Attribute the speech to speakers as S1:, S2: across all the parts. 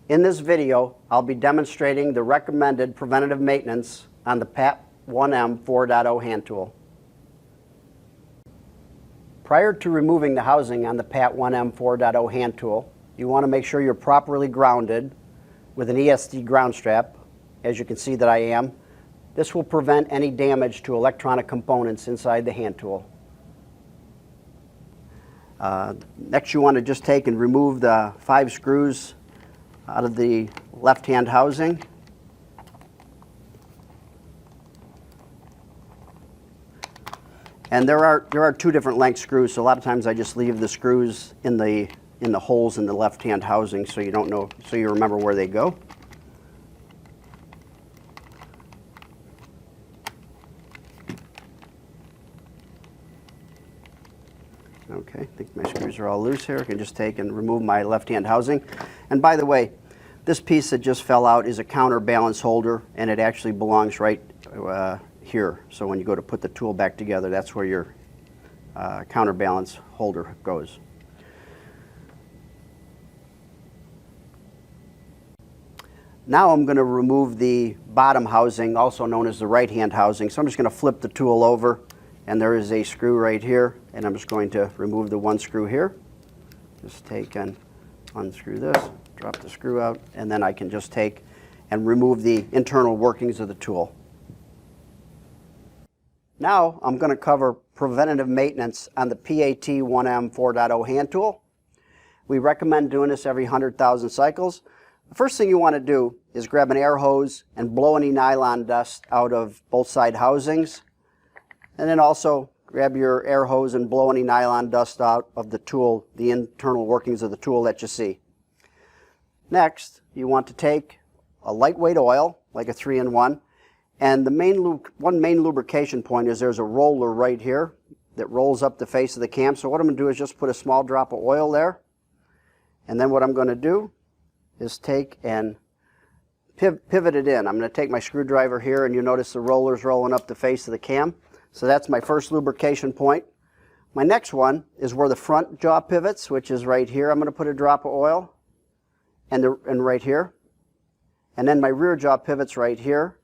S1: In this video, I'll be demonstrating the recommended preventative maintenance on the PAT4.0 4.0 hand tool. Prior to removing the housing on the PAT4.0 4.0 hand tool, you want to make sure you're properly grounded with an ESD ground strap, as you can see that I am. This will prevent any damage to electronic components inside the hand tool. Next, you want to just take and remove the 5 screws out of the left-hand housing. And there are 2 different length screws, so a lot of times I just leave the screws in the holes in the left-hand housing so you don't know, so you remember where they go. Okay, I think my screws are all loose here. I can just take and remove my left-hand housing. And by the way, this piece that just fell out is a counterbalance holder, and it actually belongs right here. So when you go to put the tool back together, that's where your counterbalance holder goes. Now I'm going to remove the bottom housing, also known as the right-hand housing. So I'm just going to flip the tool over, and there is a screw right here, and I'm just going to remove the 1 screw here. Just take and unscrew this, drop the screw out, and then I can just take and remove the internal workings of the tool. Now I'm going to cover preventative maintenance on the PAT4.0 4.0 hand tool. We recommend doing this every 100,000 cycles. The first thing you want to do is grab an air hose and blow any nylon dust out of both side housings. And then also grab your air hose and blow any nylon dust out of the tool, the internal workings of the tool that you see. Next, you want to take a lightweight oil, like a 3-in-1, and the one main lubrication point is there's a roller right here that rolls up the face of the cam. So what I'm going to do is just put a small drop of oil there. And then what I'm going to do is take and pivot it in. I'm going to take my screwdriver here, and you notice the roller's rolling up the face of the cam. So that's my first lubrication point. My next one is where the front jaw pivots, which is right here. I'm going to put a drop of oil and right here. And then my rear jaw pivots right here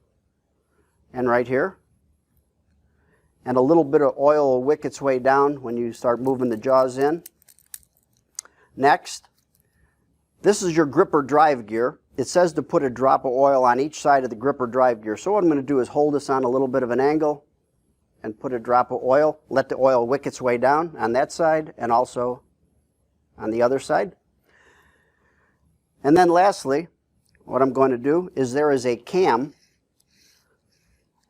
S1: and right here. And a little bit of oil will wick its way down when you start moving the jaws in. Next, this is your gripper drive gear. It says to put a drop of oil on each side of the gripper drive gear. So what I'm going to do is hold this on a little bit of an angle and put a drop of oil. Let the oil wick its way down on that side and also on the other side. And then lastly, what I'm going to do is there is a cam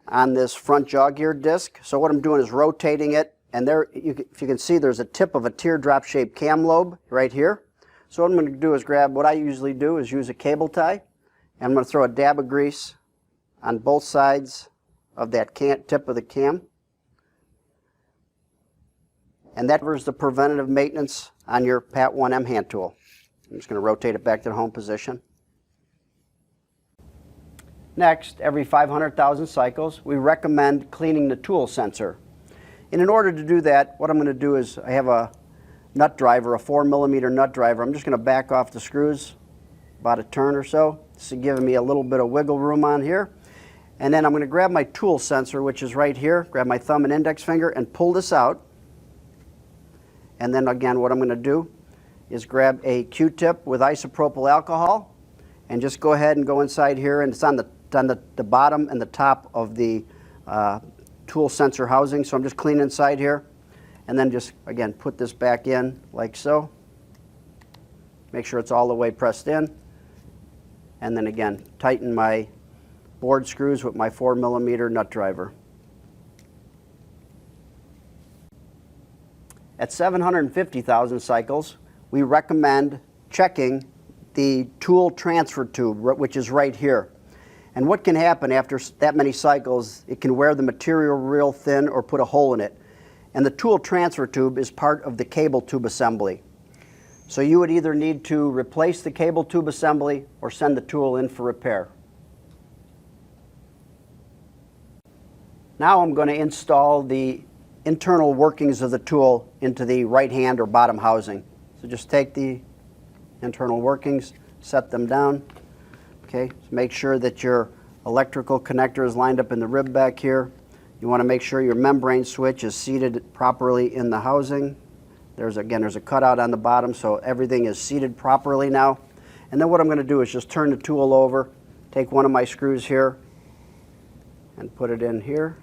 S1: on this front jaw gear disc. So what I'm doing is rotating it, and there, if you can see, there's a tip of a teardrop shaped cam lobe right here. So what I'm going to do is grab, what I usually do is use a cable tie, and I'm going to throw a dab of grease on both sides of that tip of the cam. And that covers the preventative maintenance on your PAT4.0 hand tool. I'm just going to rotate it back to the home position. Next, every 500,000 cycles, we recommend cleaning the tool sensor. And in order to do that, what I'm going to do is I have a nut driver, a 4mm nut driver. I'm just going to back off the screws about a turn or so. This is giving me a little bit of wiggle room on here. And then I'm going to grab my tool sensor, which is right here, grab my thumb and index finger and pull this out. And then again, what I'm going to do is grab a Q-tip with isopropyl alcohol and just go ahead and go inside here, and it's on the bottom and the top of the tool sensor housing. So I'm just cleaning inside here, and then just again put this back in like so. Make sure it's all the way pressed in, and then again tighten my board screws with my 4mm nut driver. At 750,000 cycles, we recommend checking the tool transfer tube, which is right here. And what can happen after that many cycles, it can wear the material real thin or put a hole in it. And the tool transfer tube is part of the cable tube assembly. So you would either need to replace the cable tube assembly or send the tool in for repair. Now I'm going to install the internal workings of the tool into the right hand or bottom housing. So just take the internal workings, set them down. Okay, so make sure that your electrical connector is lined up in the rib back here. You want to make sure your membrane switch is seated properly in the housing. There's a cutout on the bottom, so everything is seated properly now. And then what I'm going to do is just turn the tool over, take one of my screws here and put it in here,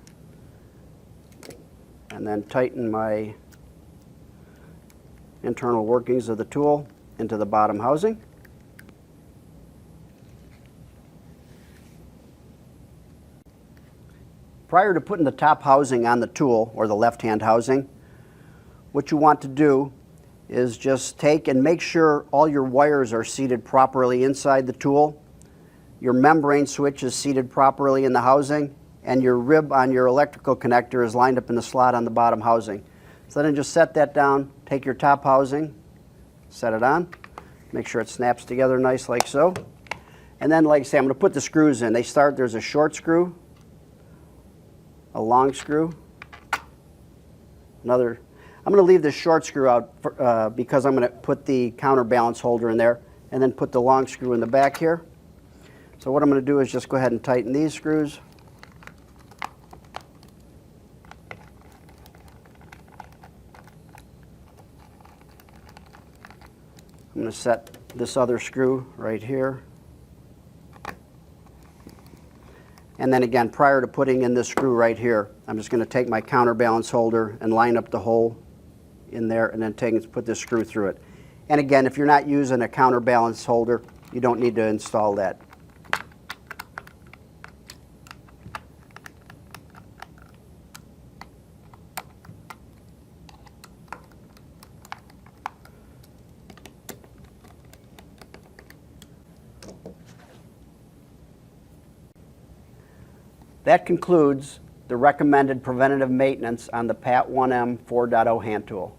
S1: and then tighten my internal workings of the tool into the bottom housing. Prior to putting the top housing on the tool, or the left-hand housing, what you want to do is just take and make sure all your wires are seated properly inside the tool, your membrane switch is seated properly in the housing, and your rib on your electrical connector is lined up in the slot on the bottom housing. So then just set that down, take your top housing, set it on, make sure it snaps together nice like so. And then, like I say, I'm going to put the screws in. There's a short screw, a long screw, another. I'm going to leave the short screw out because I'm going to put the counterbalance holder in there, and then put the long screw in the back here. So what I'm going to do is just go ahead and tighten these screws. I'm going to set this other screw right here. And then again, prior to putting in this screw right here, I'm just going to take my counterbalance holder and line up the hole in there, and then put this screw through it. And again, if you're not using a counterbalance holder, you don't need to install that. That concludes the recommended preventative maintenance on the PAT4.0 hand tool.